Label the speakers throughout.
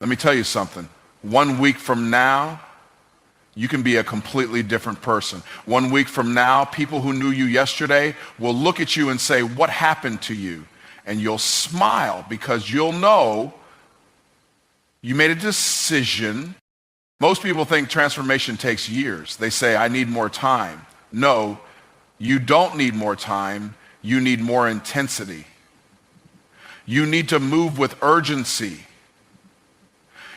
Speaker 1: Let me tell you something. 1 week from now, you can be a completely different person. 1 week from now, people who knew you yesterday will look at you and say, "What happened to you?" And you'll smile because you'll know you made a decision. Most people think transformation takes years. They say, "I need more time." No, you don't need more time. You need more intensity. You need to move with urgency.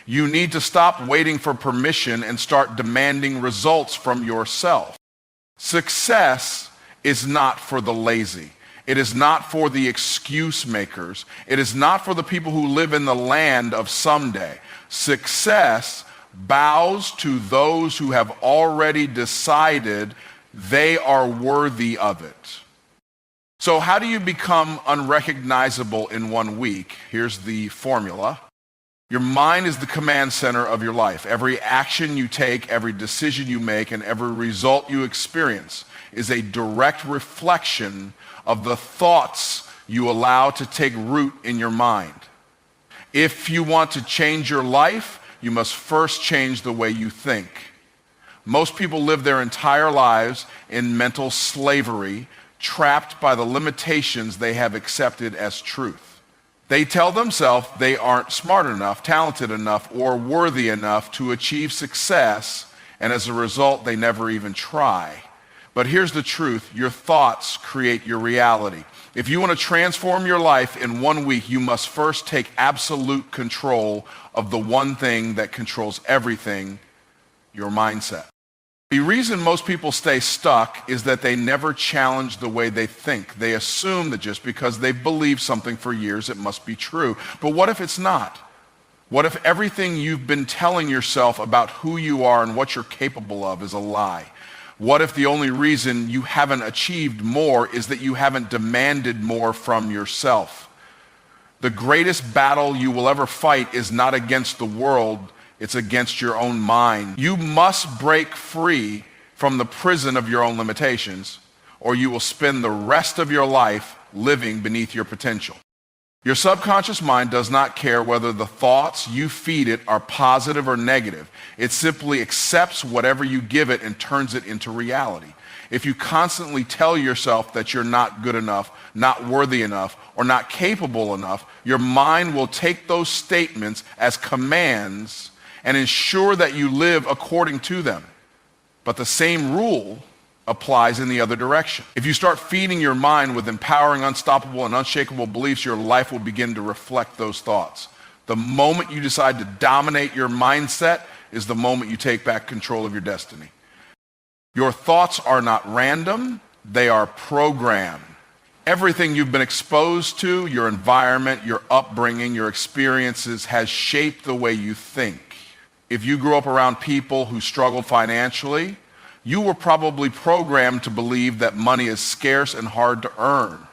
Speaker 1: You need to stop waiting for permission and start demanding results from yourself. Success is not for the lazy. It is not for the excuse makers. It is not for the people who live in the land of someday. Success bows to those who have already decided they are worthy of it. So how do you become unrecognizable in 1 week? Here's the formula. Your mind is the command center of your life. Every action you take, every decision you make, and every result you experience is a direct reflection of the thoughts you allow to take root in your mind. If you want to change your life, you must first change the way you think. Most people live their entire lives in mental slavery, trapped by the limitations they have accepted as truth. They tell themselves they aren't smart enough, talented enough, or worthy enough to achieve success, and as a result, they never even try. But here's the truth. Your thoughts create your reality. If you want to transform your life in 1 week, you must first take absolute control of the one thing that controls everything, your mindset. The reason most people stay stuck is that they never challenge the way they think. They assume that just because they've believed something for years, it must be true. But what if it's not? What if everything you've been telling yourself about who you are and what you're capable of is a lie? What if the only reason you haven't achieved more is that you haven't demanded more from yourself? The greatest battle you will ever fight is not against the world, it's against your own mind. You must break free from the prison of your own limitations, or you will spend the rest of your life living beneath your potential. Your subconscious mind does not care whether the thoughts you feed it are positive or negative. It simply accepts whatever you give it and turns it into reality. If you constantly tell yourself that you're not good enough, not worthy enough, or not capable enough, your mind will take those statements as commands and ensure that you live according to them. But the same rule applies in the other direction. If you start feeding your mind with empowering, unstoppable, and unshakable beliefs, your life will begin to reflect those thoughts. The moment you decide to dominate your mindset is the moment you take back control of your destiny. Your thoughts are not random, they are programmed. Everything you've been exposed to, your environment, your upbringing, your experiences has shaped the way you think. If you grew up around people who struggled financially, you were probably programmed to believe that money is scarce and hard to earn.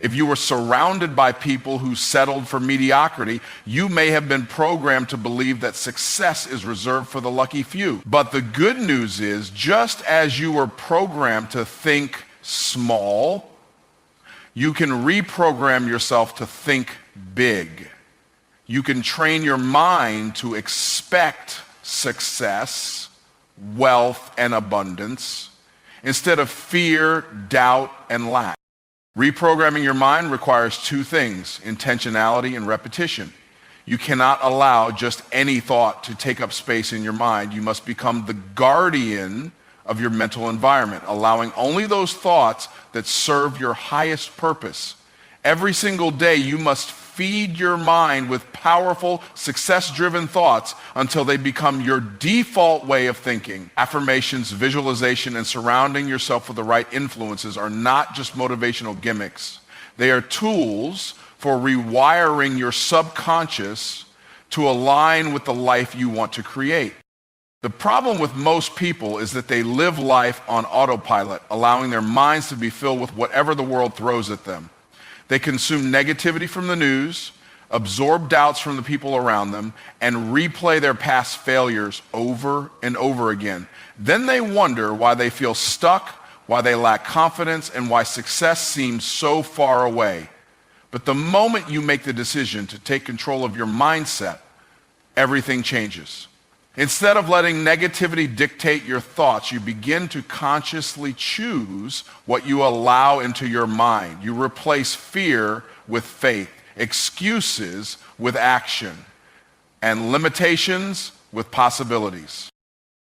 Speaker 1: If you were surrounded by people who settled for mediocrity, you may have been programmed to believe that success is reserved for the lucky few. But the good news is, just as you were programmed to think small, you can reprogram yourself to think big. You can train your mind to expect success, wealth, and abundance instead of fear, doubt, and lack. Reprogramming your mind requires two things: intentionality and repetition. You cannot allow just any thought to take up space in your mind. You must become the guardian of your mental environment, allowing only those thoughts that serve your highest purpose. Every single day, you must feed your mind with powerful, success-driven thoughts until they become your default way of thinking. Affirmations, visualization, and surrounding yourself with the right influences are not just motivational gimmicks. They are tools for rewiring your subconscious to align with the life you want to create. The problem with most people is that they live life on autopilot, allowing their minds to be filled with whatever the world throws at them. They consume negativity from the news, absorb doubts from the people around them, and replay their past failures over and over again. Then they wonder why they feel stuck, why they lack confidence, and why success seems so far away. But the moment you make the decision to take control of your mindset, everything changes. Instead of letting negativity dictate your thoughts, you begin to consciously choose what you allow into your mind. You replace fear with faith, excuses with action, and limitations with possibilities.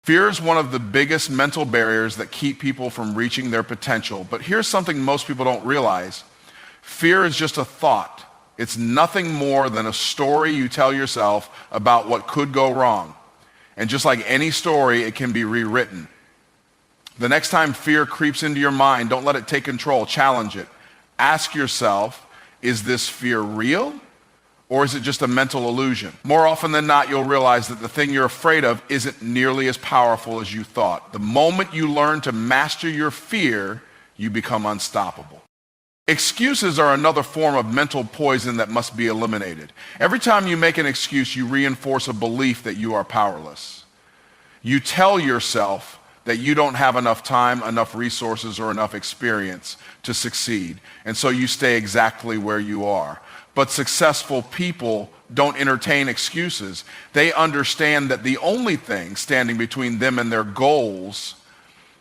Speaker 1: Fear is one of the biggest mental barriers that keep people from reaching their potential. But here's something most people don't realize. Fear is just a thought. It's nothing more than a story you tell yourself about what could go wrong. And just like any story, it can be rewritten. The next time fear creeps into your mind, don't let it take control. Challenge it. Ask yourself, is this fear real? Or is it just a mental illusion? More often than not, you'll realize that the thing you're afraid of isn't nearly as powerful as you thought. The moment you learn to master your fear, you become unstoppable. Excuses are another form of mental poison that must be eliminated. Every time you make an excuse, you reinforce a belief that you are powerless. You tell yourself that you don't have enough time, enough resources, or enough experience to succeed, and so you stay exactly where you are. But successful people don't entertain excuses. They understand that the only thing standing between them and their goals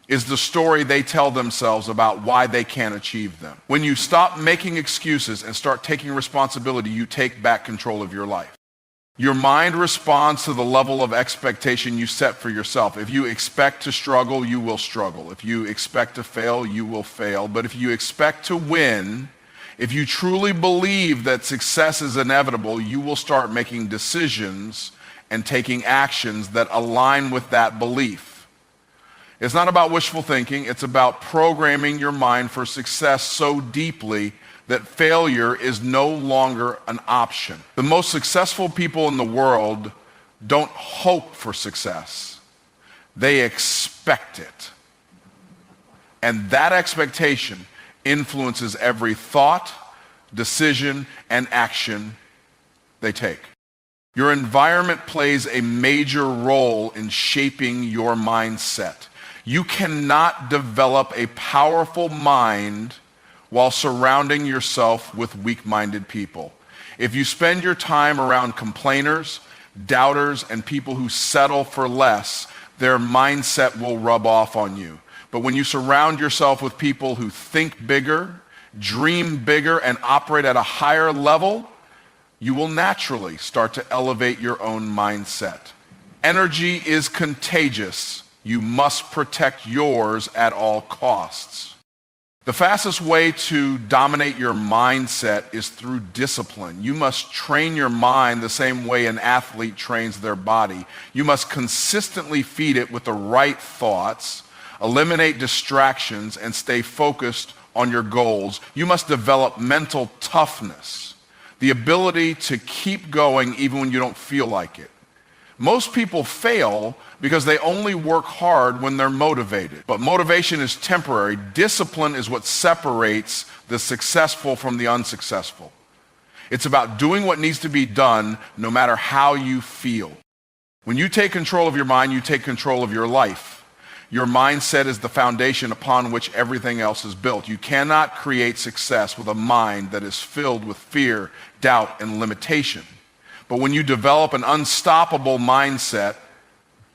Speaker 1: is the story they tell themselves about why they can't achieve them. When you stop making excuses and start taking responsibility, you take back control of your life. Your mind responds to the level of expectation you set for yourself. If you expect to struggle, you will struggle. If you expect to fail, you will fail. But if you expect to win, if you truly believe that success is inevitable, you will start making decisions and taking actions that align with that belief. It's not about wishful thinking. It's about programming your mind for success so deeply that failure is no longer an option. The most successful people in the world don't hope for success. They expect it. And that expectation influences every thought, decision, and action they take. Your environment plays a major role in shaping your mindset. You cannot develop a powerful mind while surrounding yourself with weak-minded people. If you spend your time around complainers, doubters, and people who settle for less, their mindset will rub off on you. But when you surround yourself with people who think bigger, dream bigger, and operate at a higher level, you will naturally start to elevate your own mindset. Energy is contagious. You must protect yours at all costs. The fastest way to dominate your mindset is through discipline. You must train your mind the same way an athlete trains their body. You must consistently feed it with the right thoughts, eliminate distractions, and stay focused on your goals. You must develop mental toughness, the ability to keep going even when you don't feel like it. Most people fail because they only work hard when they're motivated. But motivation is temporary. Discipline is what separates the successful from the unsuccessful. It's about doing what needs to be done no matter how you feel. When you take control of your mind, you take control of your life. Your mindset is the foundation upon which everything else is built. You cannot create success with a mind that is filled with fear, doubt, and limitation. But when you develop an unstoppable mindset,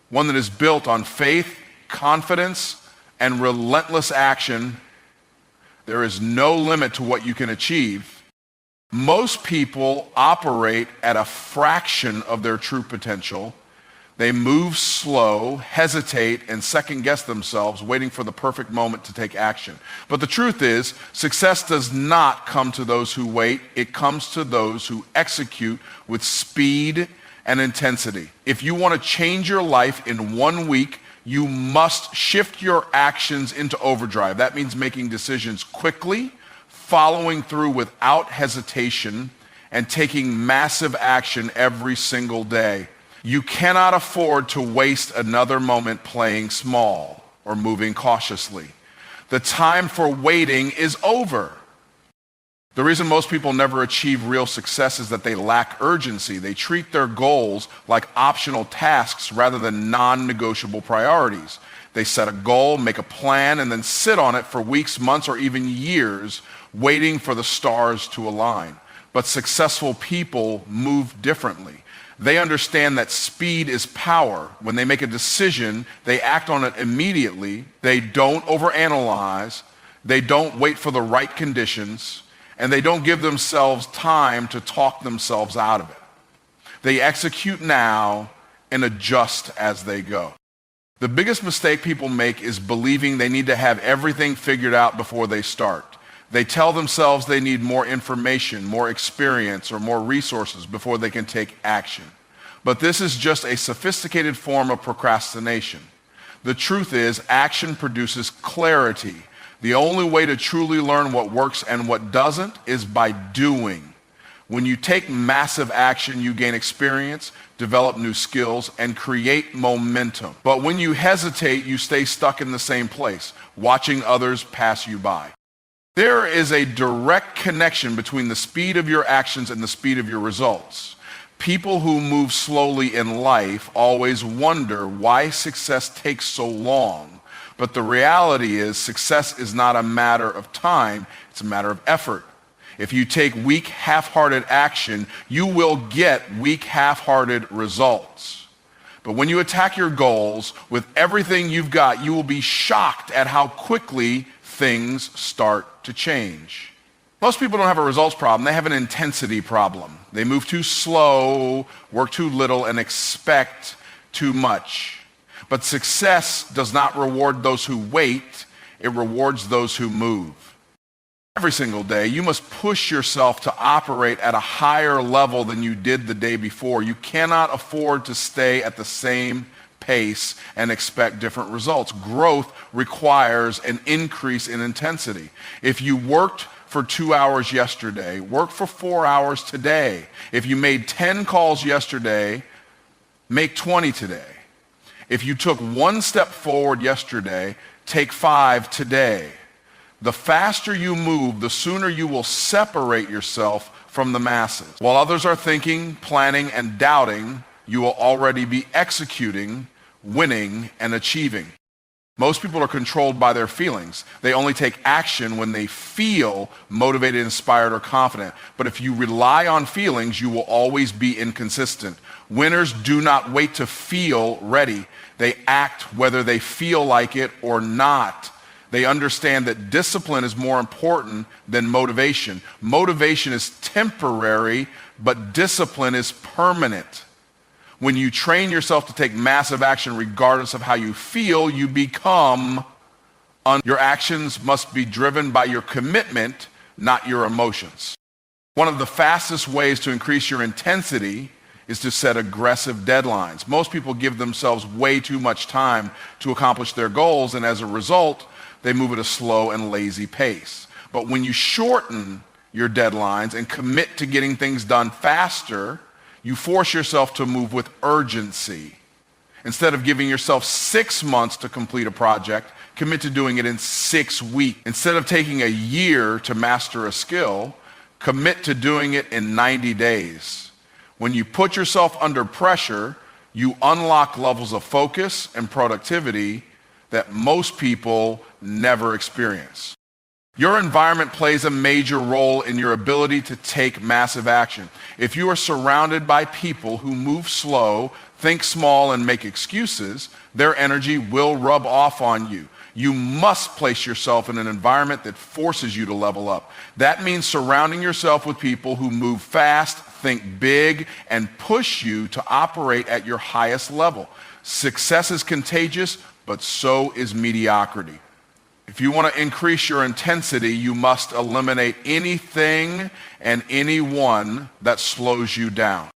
Speaker 1: one that is built on faith, confidence, and relentless action, there is no limit to what you can achieve. Most people operate at a fraction of their true potential. They move slow, hesitate, and second-guess themselves, waiting for the perfect moment to take action. But the truth is, success does not come to those who wait. It comes to those who execute with speed and intensity. If you want to change your life in 1 week, you must shift your actions into overdrive. That means making decisions quickly, following through without hesitation, and taking massive action every single day. You cannot afford to waste another moment playing small or moving cautiously. The time for waiting is over. The reason most people never achieve real success is that they lack urgency. They treat their goals like optional tasks rather than non-negotiable priorities. They set a goal, make a plan, and then sit on it for weeks, months, or even years, waiting for the stars to align. But successful people move differently. They understand that speed is power. When they make a decision, they act on it immediately. They don't overanalyze. They don't wait for the right conditions. And they don't give themselves time to talk themselves out of it. They execute now and adjust as they go. The biggest mistake people make is believing they need to have everything figured out before they start. They tell themselves they need more information, more experience, or more resources before they can take action. But this is just a sophisticated form of procrastination. The truth is, action produces clarity. The only way to truly learn what works and what doesn't is by doing. When you take massive action, you gain experience, develop new skills, and create momentum. But when you hesitate, you stay stuck in the same place, watching others pass you by. There is a direct connection between the speed of your actions and the speed of your results. People who move slowly in life always wonder why success takes so long. But the reality is, success is not a matter of time, it's a matter of effort. If you take weak, half-hearted action, you will get weak, half-hearted results. But when you attack your goals with everything you've got, you will be shocked at how quickly things start to change. Most people don't have a results problem, they have an intensity problem. They move too slow, work too little, and expect too much. But success does not reward those who wait, it rewards those who move. Every single day, you must push yourself to operate at a higher level than you did the day before. You cannot afford to stay at the same pace and expect different results. Growth requires an increase in intensity. If you worked for 2 hours yesterday, work for 4 hours today. If you made 10 calls yesterday, make 20 today. If you took 1 step forward yesterday, take 5 today. The faster you move, the sooner you will separate yourself from the masses. While others are thinking, planning, and doubting, you will already be executing, winning, and achieving. Most people are controlled by their feelings. They only take action when they feel motivated, inspired, or confident. But if you rely on feelings, you will always be inconsistent. Winners do not wait to feel ready. They act whether they feel like it or not. They understand that discipline is more important than motivation. Motivation is temporary, but discipline is permanent. When you train yourself to take massive action regardless of how you feel, you become your actions must be driven by your commitment, not your emotions. One of the fastest ways to increase your intensity is to set aggressive deadlines. Most people give themselves way too much time to accomplish their goals, and as a result, they move at a slow and lazy pace. But when you shorten your deadlines and commit to getting things done faster, you force yourself to move with urgency. Instead of giving yourself 6 months to complete a project, commit to doing it in 6 weeks. Instead of taking a year to master a skill, commit to doing it in 90 days. When you put yourself under pressure, you unlock levels of focus and productivity that most people never experience. Your environment plays a major role in your ability to take massive action. If you are surrounded by people who move slow, think small, and make excuses, their energy will rub off on you. You must place yourself in an environment that forces you to level up. That means surrounding yourself with people who move fast, think big, and push you to operate at your highest level. Success is contagious, but so is mediocrity. If you want to increase your intensity, you must eliminate anything and anyone that slows you down.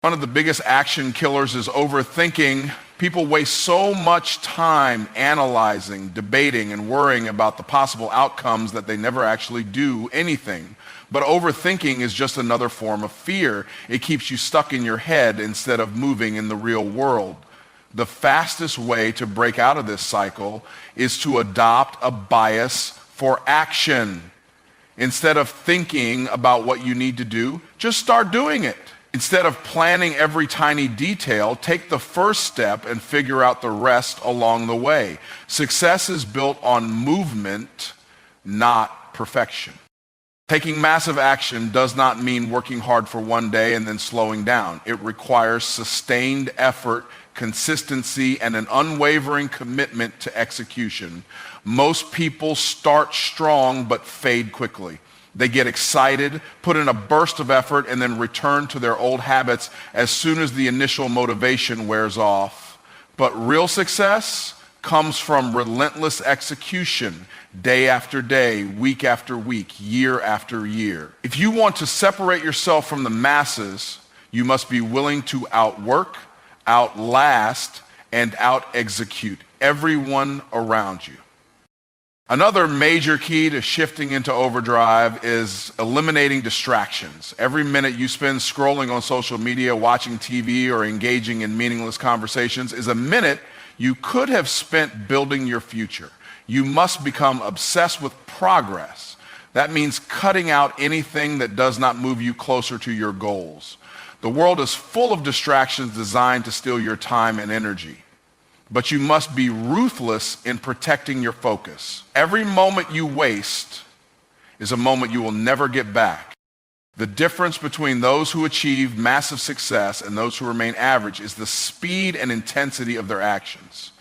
Speaker 1: One of the biggest action killers is overthinking. People waste so much time analyzing, debating, and worrying about the possible outcomes that they never actually do anything. But overthinking is just another form of fear. It keeps you stuck in your head instead of moving in the real world. The fastest way to break out of this cycle is to adopt a bias for action. Instead of thinking about what you need to do, just start doing it. Instead of planning every tiny detail, take the first step and figure out the rest along the way. Success is built on movement, not perfection. Taking massive action does not mean working hard for one day and then slowing down. It requires sustained effort, consistency, and an unwavering commitment to execution. Most people start strong but fade quickly. They get excited, put in a burst of effort, and then return to their old habits as soon as the initial motivation wears off. But real success comes from relentless execution, day after day, week after week, year after year. If you want to separate yourself from the masses, you must be willing to outwork, outlast, and out-execute everyone around you. Another major key to shifting into overdrive is eliminating distractions. Every minute you spend scrolling on social media, watching TV, or engaging in meaningless conversations is a minute you could have spent building your future. You must become obsessed with progress. That means cutting out anything that does not move you closer to your goals. The world is full of distractions designed to steal your time and energy. But you must be ruthless in protecting your focus. Every moment you waste is a moment you will never get back. The difference between those who achieve massive success and those who remain average is the speed and intensity of their actions.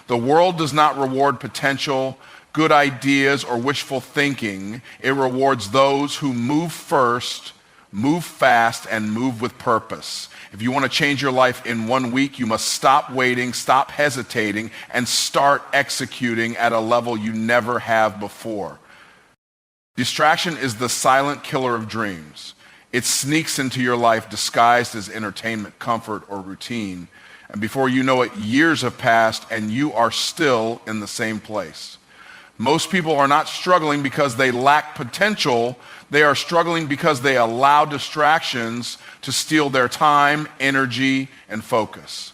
Speaker 1: The world does not reward potential, good ideas, or wishful thinking. It rewards those who move first, move fast, and move with purpose. If you want to change your life in 1 week, you must stop waiting, stop hesitating, and start executing at a level you never have before. Distraction is the silent killer of dreams. It sneaks into your life disguised as entertainment, comfort, or routine. And before you know it, years have passed and you are still in the same place. Most people are not struggling because they lack potential. They are struggling because they allow distractions to steal their time, energy, and focus.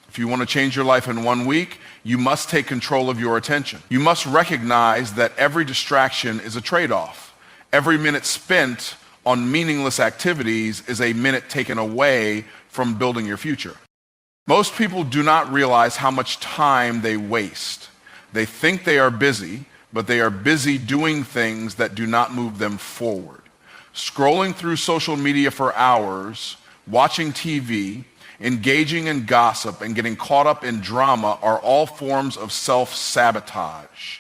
Speaker 1: If you want to change your life in 1 week, you must take control of your attention. You must recognize that every distraction is a trade-off. Every minute spent on meaningless activities is a minute taken away from building your future. Most people do not realize how much time they waste. They think they are busy, but they are busy doing things that do not move them forward. Scrolling through social media for hours, watching TV, engaging in gossip, and getting caught up in drama are all forms of self-sabotage.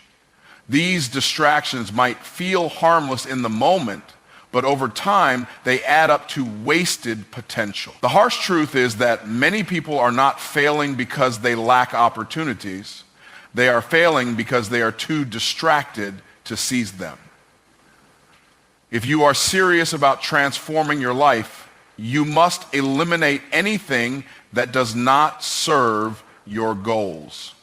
Speaker 1: These distractions might feel harmless in the moment, but over time, they add up to wasted potential. The harsh truth is that many people are not failing because they lack opportunities. They are failing because they are too distracted to seize them. If you are serious about transforming your life, you must eliminate anything that does not serve your goals.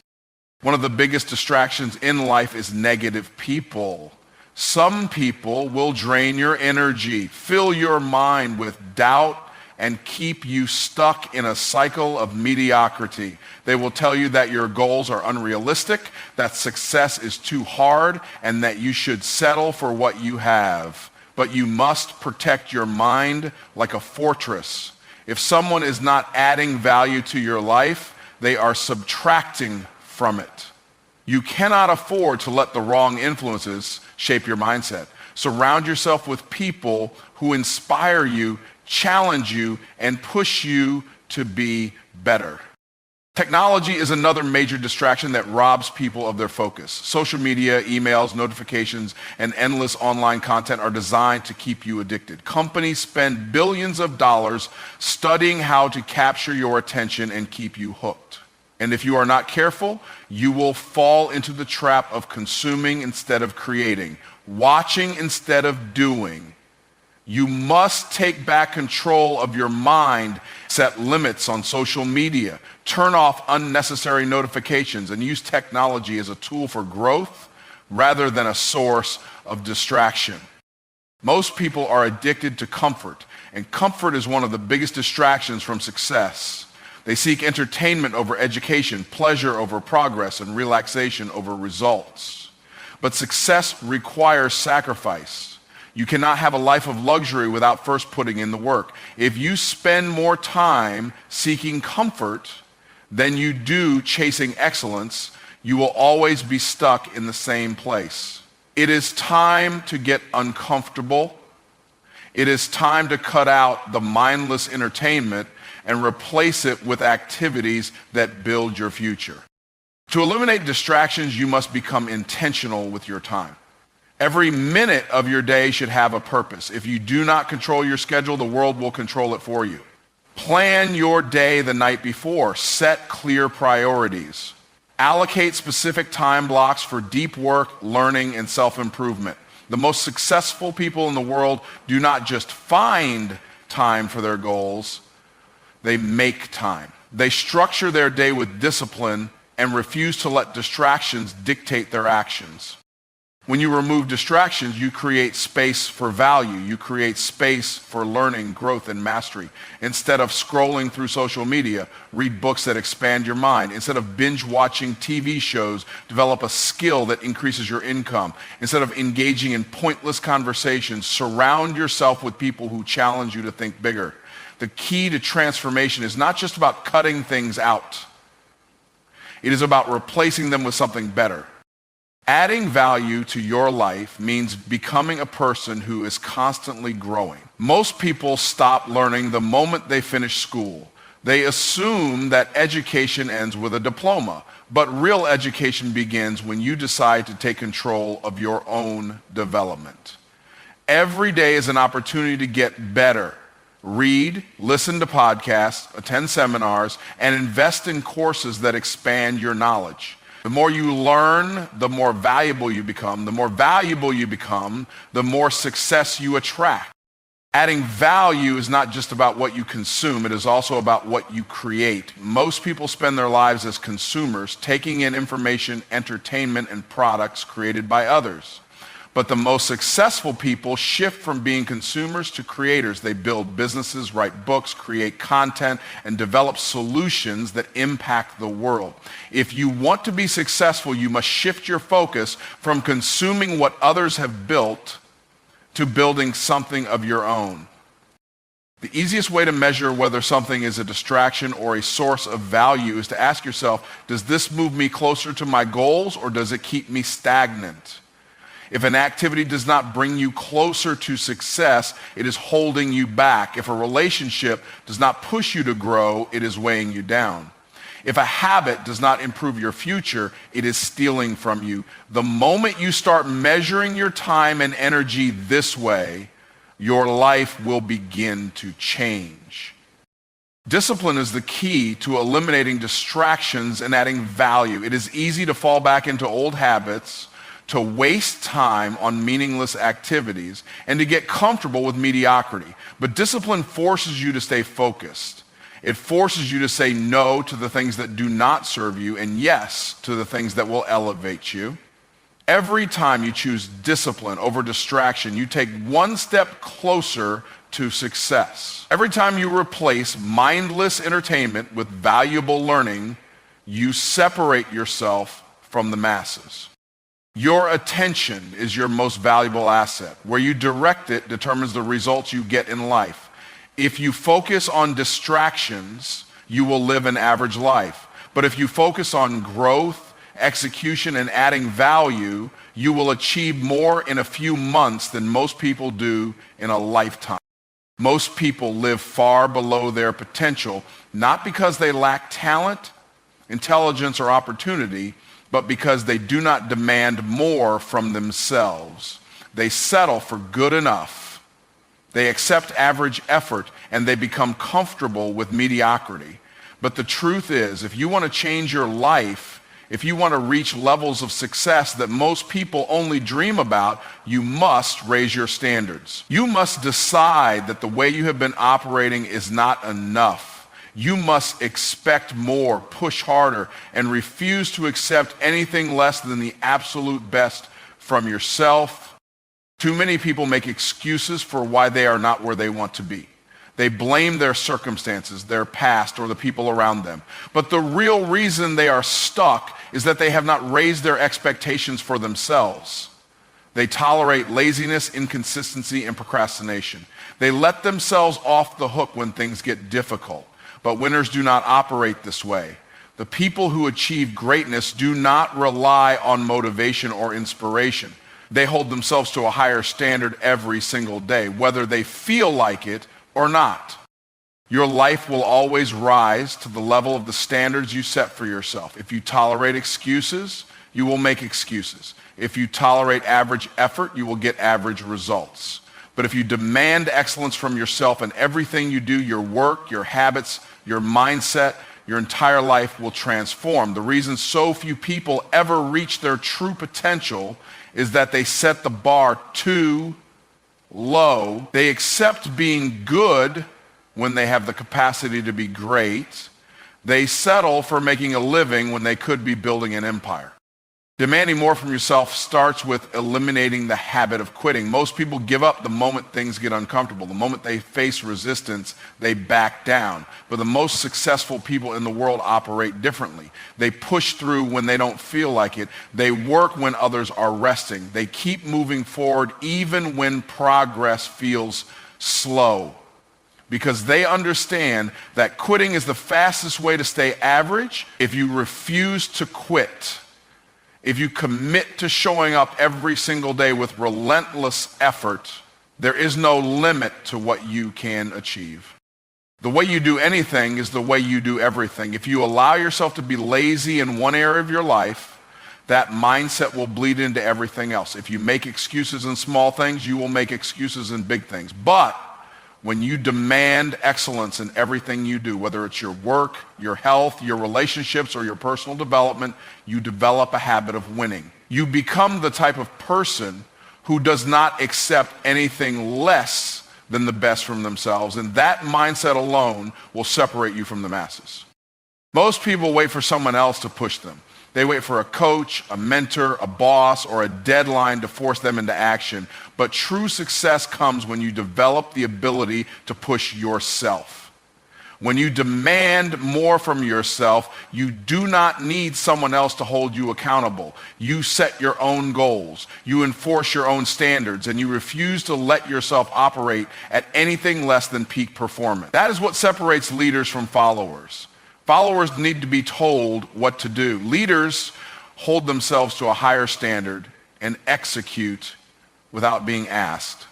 Speaker 1: One of the biggest distractions in life is negative people. Some people will drain your energy, fill your mind with doubt, and keep you stuck in a cycle of mediocrity. They will tell you that your goals are unrealistic, that success is too hard, and that you should settle for what you have. But you must protect your mind like a fortress. If someone is not adding value to your life, they are subtracting from it. You cannot afford to let the wrong influences shape your mindset. Surround yourself with people who inspire you, challenge you, and push you to be better. Technology is another major distraction that robs people of their focus. Social media, emails, notifications, and endless online content are designed to keep you addicted. Companies spend billions of dollars studying how to capture your attention and keep you hooked. And if you are not careful, you will fall into the trap of consuming instead of creating, watching instead of doing. You must take back control of your mind, set limits on social media, turn off unnecessary notifications, and use technology as a tool for growth rather than a source of distraction. Most people are addicted to comfort, and comfort is one of the biggest distractions from success. They seek entertainment over education, pleasure over progress, and relaxation over results. But success requires sacrifice. You cannot have a life of luxury without first putting in the work. If you spend more time seeking comfort than you do chasing excellence, you will always be stuck in the same place. It is time to get uncomfortable It is time to cut out the mindless entertainment and replace it with activities that build your future. To eliminate distractions, you must become intentional with your time. Every minute of your day should have a purpose. If you do not control your schedule, the world will control it for you. Plan your day the night before. Set clear priorities. Allocate specific time blocks for deep work, learning, and self-improvement. The most successful people in the world do not just find time for their goals, they make time. They structure their day with discipline and refuse to let distractions dictate their actions. When you remove distractions, you create space for value. You create space for learning, growth, and mastery. Instead of scrolling through social media, read books that expand your mind. Instead of binge watching TV shows, develop a skill that increases your income. Instead of engaging in pointless conversations, surround yourself with people who challenge you to think bigger. The key to transformation is not just about cutting things out. It is about replacing them with something better. Adding value to your life means becoming a person who is constantly growing. Most people stop learning the moment they finish school. They assume that education ends with a diploma, but real education begins when you decide to take control of your own development. Every day is an opportunity to get better. Read, listen to podcasts, attend seminars, and invest in courses that expand your knowledge. The more you learn, the more valuable you become. The more valuable you become, the more success you attract. Adding value is not just about what you consume, it is also about what you create. Most people spend their lives as consumers, taking in information, entertainment, and products created by others. But the most successful people shift from being consumers to creators. They build businesses, write books, create content, and develop solutions that impact the world. If you want to be successful, you must shift your focus from consuming what others have built to building something of your own. The easiest way to measure whether something is a distraction or a source of value is to ask yourself, does this move me closer to my goals or does it keep me stagnant? If an activity does not bring you closer to success, it is holding you back. If a relationship does not push you to grow, it is weighing you down. If a habit does not improve your future, it is stealing from you. The moment you start measuring your time and energy this way, your life will begin to change. Discipline is the key to eliminating distractions and adding value. It is easy to fall back into old habits, to waste time on meaningless activities, and to get comfortable with mediocrity. But discipline forces you to stay focused. It forces you to say no to the things that do not serve you and yes to the things that will elevate you. Every time you choose discipline over distraction, you take one step closer to success. Every time you replace mindless entertainment with valuable learning, you separate yourself from the masses. Your attention is your most valuable asset. Where you direct it determines the results you get in life. If you focus on distractions, you will live an average life. But if you focus on growth, execution, and adding value, you will achieve more in a few months than most people do in a lifetime. Most people live far below their potential, not because they lack talent, intelligence, or opportunity, but because they do not demand more from themselves. They settle for good enough. They accept average effort, and they become comfortable with mediocrity. But the truth is, if you want to change your life, if you want to reach levels of success that most people only dream about, you must raise your standards. You must decide that the way you have been operating is not enough. You must expect more, push harder, and refuse to accept anything less than the absolute best from yourself. Too many people make excuses for why they are not where they want to be. They blame their circumstances, their past, or the people around them. But the real reason they are stuck is that they have not raised their expectations for themselves. They tolerate laziness, inconsistency, and procrastination. They let themselves off the hook when things get difficult. But winners do not operate this way. The people who achieve greatness do not rely on motivation or inspiration. They hold themselves to a higher standard every single day, whether they feel like it or not. Your life will always rise to the level of the standards you set for yourself. If you tolerate excuses, you will make excuses. If you tolerate average effort, you will get average results. But if you demand excellence from yourself in everything you do, your work, your habits, your mindset, your entire life will transform. The reason so few people ever reach their true potential is that they set the bar too low. They accept being good when they have the capacity to be great. They settle for making a living when they could be building an empire. Demanding more from yourself starts with eliminating the habit of quitting. Most people give up the moment things get uncomfortable. The moment they face resistance, they back down. But the most successful people in the world operate differently. They push through when they don't feel like it. They work when others are resting. They keep moving forward even when progress feels slow, because they understand that quitting is the fastest way to stay average. If you refuse to quit, if you commit to showing up every single day with relentless effort, there is no limit to what you can achieve. The way you do anything is the way you do everything. If you allow yourself to be lazy in one area of your life, that mindset will bleed into everything else. If you make excuses in small things, you will make excuses in big things. But when you demand excellence in everything you do, whether it's your work, your health, your relationships, or your personal development, you develop a habit of winning. You become the type of person who does not accept anything less than the best from themselves, and that mindset alone will separate you from the masses. Most people wait for someone else to push them. They wait for a coach, a mentor, a boss, or a deadline to force them into action. But true success comes when you develop the ability to push yourself. When you demand more from yourself, you do not need someone else to hold you accountable. You set your own goals, you enforce your own standards, and you refuse to let yourself operate at anything less than peak performance. That is what separates leaders from followers. Followers need to be told what to do. Leaders hold themselves to a higher standard and execute without being asked.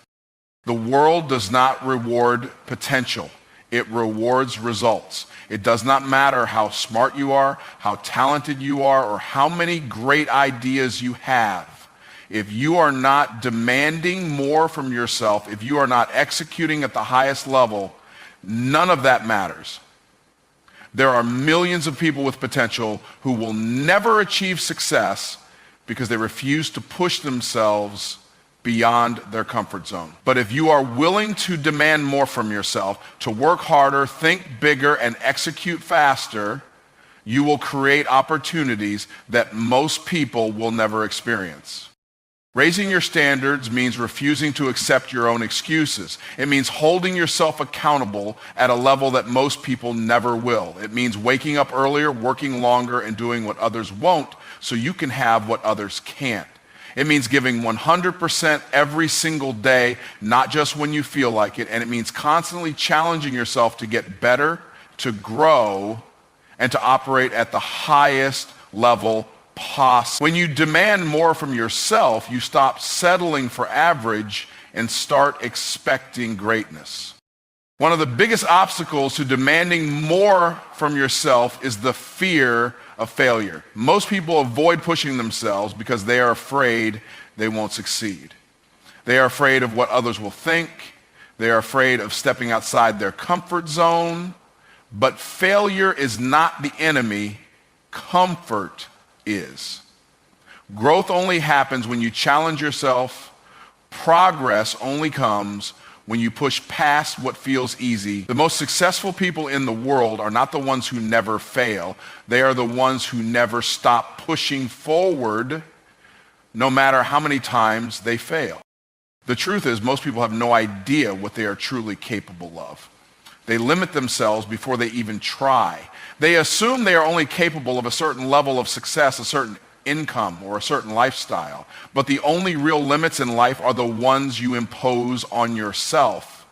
Speaker 1: The world does not reward potential. It rewards results. It does not matter how smart you are, how talented you are, or how many great ideas you have. If you are not demanding more from yourself, if you are not executing at the highest level, none of that matters. There are millions of people with potential who will never achieve success because they refuse to push themselves beyond their comfort zone. But if you are willing to demand more from yourself, to work harder, think bigger, and execute faster, you will create opportunities that most people will never experience. Raising your standards means refusing to accept your own excuses. It means holding yourself accountable at a level that most people never will. It means waking up earlier, working longer, and doing what others won't so you can have what others can't. It means giving 100% every single day, not just when you feel like it. And it means constantly challenging yourself to get better, to grow, and to operate at the highest level possible. When you demand more from yourself, you stop settling for average and start expecting greatness. One of the biggest obstacles to demanding more from yourself is the fear of failure. Most people avoid pushing themselves because they are afraid they won't succeed. They are afraid of what others will think. They are afraid of stepping outside their comfort zone. But failure is not the enemy. Comfort is. Growth only happens when you challenge yourself. Progress only comes when you push past what feels easy. The most successful people in the world are not the ones who never fail. They are the ones who never stop pushing forward, no matter how many times they fail. The truth is, most people have no idea what they are truly capable of. They limit themselves before they even try. They assume they are only capable of a certain level of success, a certain income, or a certain lifestyle. But the only real limits in life are the ones you impose on yourself.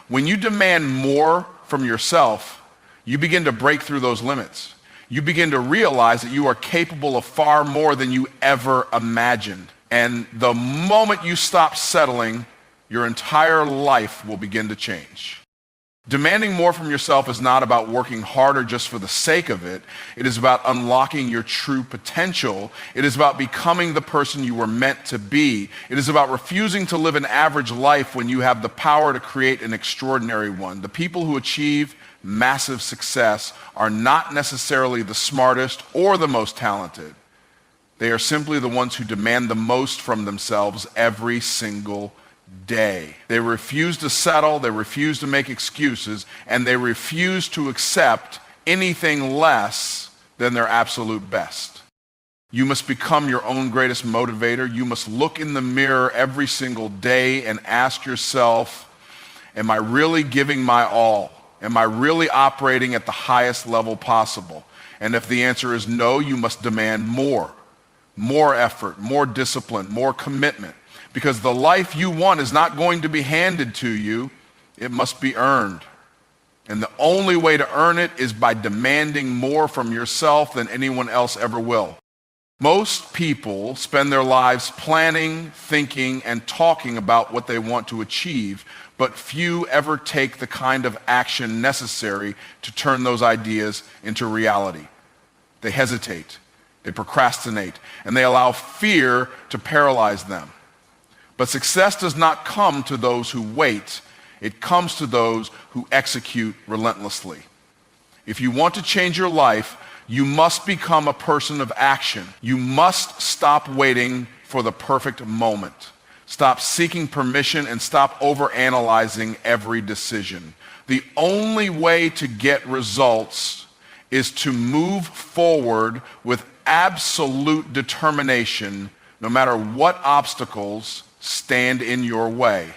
Speaker 1: When you demand more from yourself, you begin to break through those limits. You begin to realize that you are capable of far more than you ever imagined. And the moment you stop settling, your entire life will begin to change. Demanding more from yourself is not about working harder just for the sake of it. It is about unlocking your true potential. It is about becoming the person you were meant to be. It is about refusing to live an average life when you have the power to create an extraordinary one. The people who achieve massive success are not necessarily the smartest or the most talented. They are simply the ones who demand the most from themselves every single day. They refuse to settle, they refuse to make excuses, and they refuse to accept anything less than their absolute best. You must become your own greatest motivator. You must look in the mirror every single day and ask yourself, am I really giving my all? Am I really operating at the highest level possible? And if the answer is no, you must demand more effort, more discipline, more commitment. Because the life you want is not going to be handed to you, it must be earned. And the only way to earn it is by demanding more from yourself than anyone else ever will. Most people spend their lives planning, thinking, and talking about what they want to achieve, but few ever take the kind of action necessary to turn those ideas into reality. They hesitate, they procrastinate, and they allow fear to paralyze them. But success does not come to those who wait. It comes to those who execute relentlessly. If you want to change your life, you must become a person of action. You must stop waiting for the perfect moment. Stop seeking permission and stop overanalyzing every decision. The only way to get results is to move forward with absolute determination, no matter what obstacles stand in your way.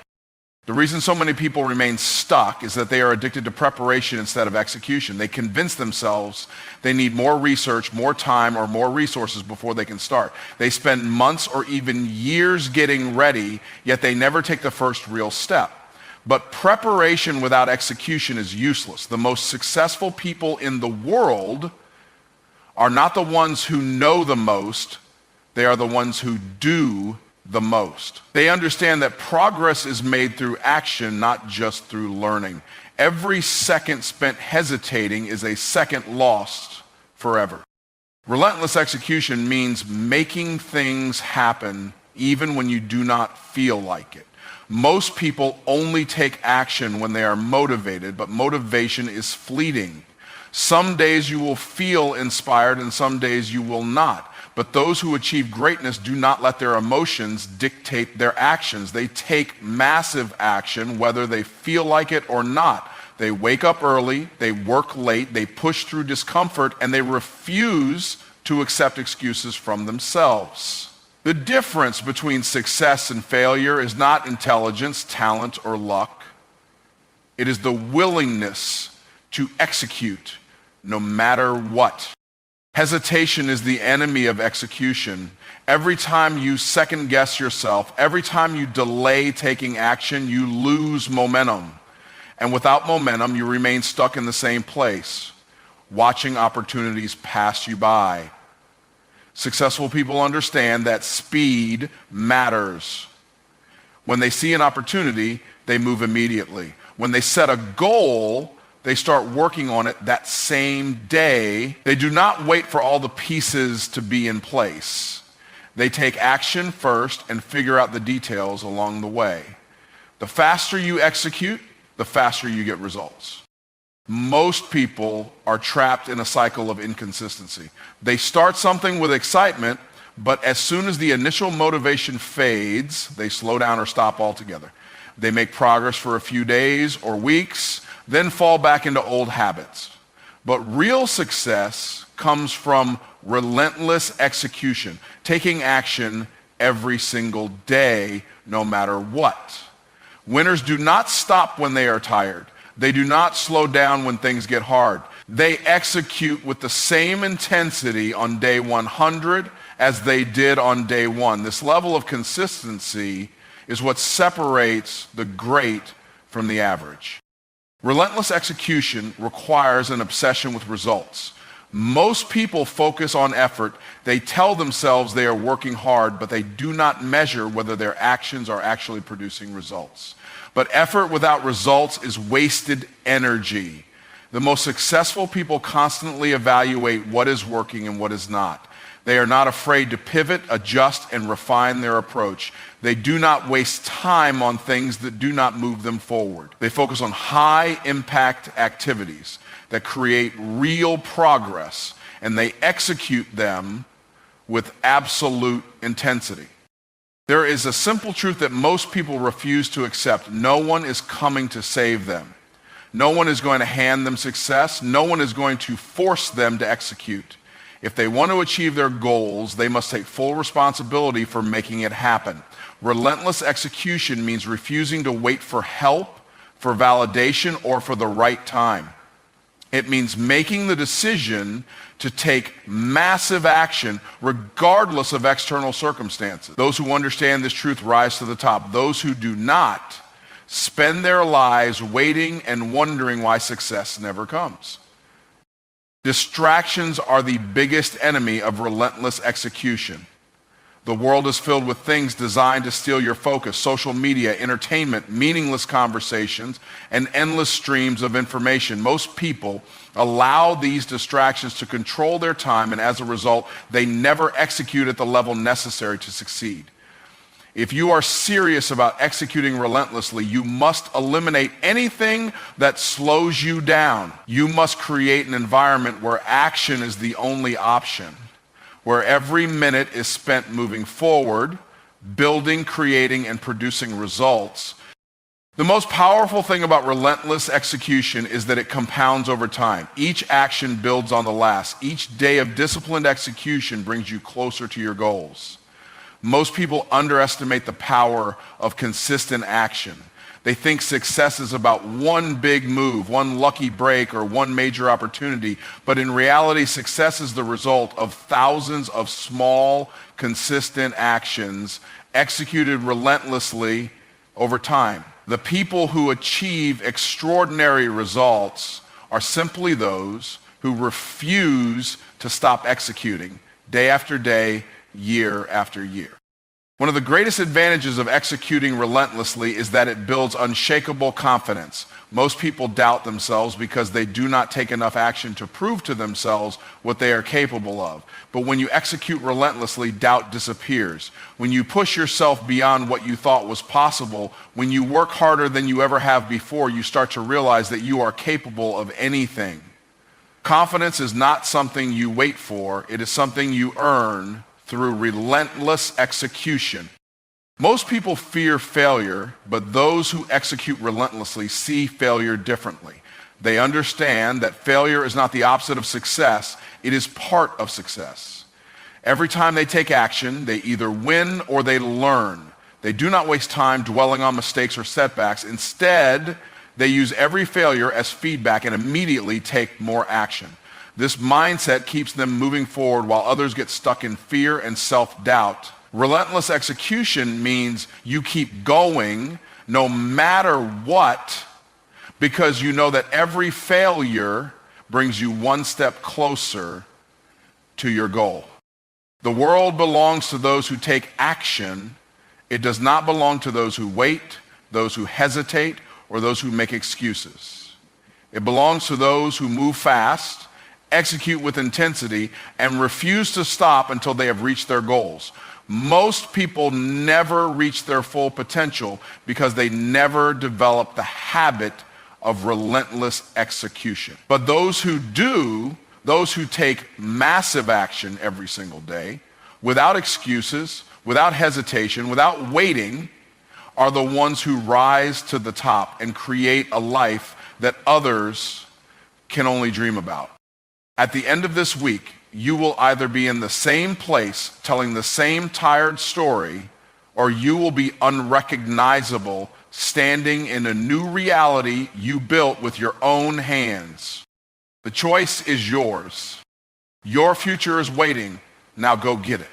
Speaker 1: The reason so many people remain stuck is that they are addicted to preparation instead of execution. They convince themselves they need more research, more time, or more resources before they can start. They spend months or even years getting ready, yet they never take the first real step. But preparation without execution is useless. The most successful people in the world are not the ones who know the most, they are the ones who do the most. They understand that progress is made through action, not just through learning. Every second spent hesitating is a second lost forever. Relentless execution means making things happen even when you do not feel like it. Most people only take action when they are motivated, but motivation is fleeting. Some days you will feel inspired and some days you will not. But those who achieve greatness do not let their emotions dictate their actions. They take massive action whether they feel like it or not. They wake up early, they work late, they push through discomfort, and they refuse to accept excuses from themselves. The difference between success and failure is not intelligence, talent, or luck. It is the willingness to execute no matter what. Hesitation is the enemy of execution. Every time you second guess yourself, every time you delay taking action, you lose momentum. And without momentum, you remain stuck in the same place, watching opportunities pass you by. Successful people understand that speed matters. When they see an opportunity, they move immediately. When they set a goal, they start working on it that same day. They do not wait for all the pieces to be in place. They take action first and figure out the details along the way. The faster you execute, the faster you get results. Most people are trapped in a cycle of inconsistency. They start something with excitement, but as soon as the initial motivation fades, they slow down or stop altogether. They make progress for a few days or weeks, then fall back into old habits. But real success comes from relentless execution, taking action every single day, no matter what. Winners do not stop when they are tired. They do not slow down when things get hard. They execute with the same intensity on day 100 as they did on day 1. This level of consistency is what separates the great from the average. Relentless execution requires an obsession with results. Most people focus on effort. They tell themselves they are working hard, but they do not measure whether their actions are actually producing results. But effort without results is wasted energy. The most successful people constantly evaluate what is working and what is not. They are not afraid to pivot, adjust, and refine their approach. They do not waste time on things that do not move them forward. They focus on high-impact activities that create real progress, and they execute them with absolute intensity. There is a simple truth that most people refuse to accept. No one is coming to save them. No one is going to hand them success. No one is going to force them to execute. If they want to achieve their goals, they must take full responsibility for making it happen. Relentless execution means refusing to wait for help, for validation, or for the right time. It means making the decision to take massive action regardless of external circumstances. Those who understand this truth rise to the top. Those who do not spend their lives waiting and wondering why success never comes. Distractions are the biggest enemy of relentless execution. The world is filled with things designed to steal your focus: social media, entertainment, meaningless conversations, and endless streams of information. Most people allow these distractions to control their time, and as a result, they never execute at the level necessary to succeed. If you are serious about executing relentlessly, you must eliminate anything that slows you down. You must create an environment where action is the only option, where every minute is spent moving forward, building, creating, and producing results. The most powerful thing about relentless execution is that it compounds over time. Each action builds on the last. Each day of disciplined execution brings you closer to your goals. Most people underestimate the power of consistent action. They think success is about one big move, one lucky break, or one major opportunity. But in reality, success is the result of thousands of small, consistent actions executed relentlessly over time. The people who achieve extraordinary results are simply those who refuse to stop executing day after day, year after year. One of the greatest advantages of executing relentlessly is that it builds unshakable confidence. Most people doubt themselves because they do not take enough action to prove to themselves what they are capable of. But when you execute relentlessly, doubt disappears. When you push yourself beyond what you thought was possible, when you work harder than you ever have before, you start to realize that you are capable of anything. Confidence is not something you wait for. It is something you earn through relentless execution. Most people fear failure, but those who execute relentlessly see failure differently. They understand that failure is not the opposite of success, it is part of success. Every time they take action, they either win or they learn. They do not waste time dwelling on mistakes or setbacks. Instead, they use every failure as feedback and immediately take more action. This mindset keeps them moving forward while others get stuck in fear and self-doubt. Relentless execution means you keep going no matter what, because you know that every failure brings you one step closer to your goal. The world belongs to those who take action. It does not belong to those who wait, those who hesitate, or those who make excuses. It belongs to those who move fast, execute with intensity, and refuse to stop until they have reached their goals. Most people never reach their full potential because they never develop the habit of relentless execution. But those who do, those who take massive action every single day, without excuses, without hesitation, without waiting, are the ones who rise to the top and create a life that others can only dream about. At the end of this week, you will either be in the same place telling the same tired story, or you will be unrecognizable, standing in a new reality you built with your own hands. The choice is yours. Your future is waiting. Now go get it.